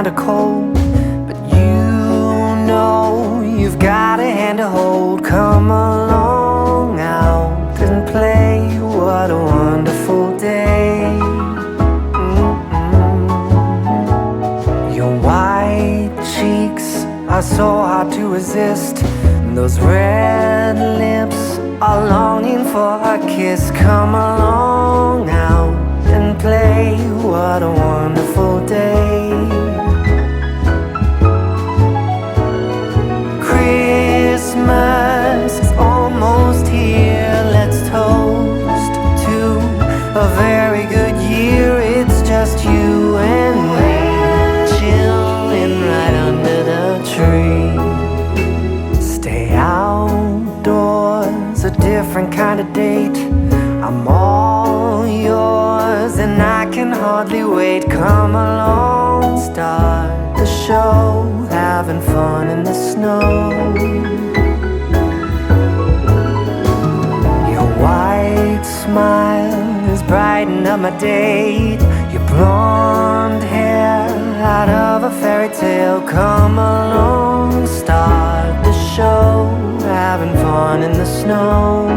kinda cold, but you know you've got a hand to hold. Come along out and play, what a wonderful day. Your white cheeks are so hard to resist, those red lips are longing for a kiss. Come along out and play, what a wonderful day. Christmas is almost here, let's toast to a very good year. It's just you and me, chilling right under the tree. Stay outdoors, a different kind of date. I'm all yours and I can hardly wait. Come along, start the show, having fun in the snow. Your white smile is brightening up my day. Your blonde hair out of a fairy tale. Come along, start the show, having fun in the snow.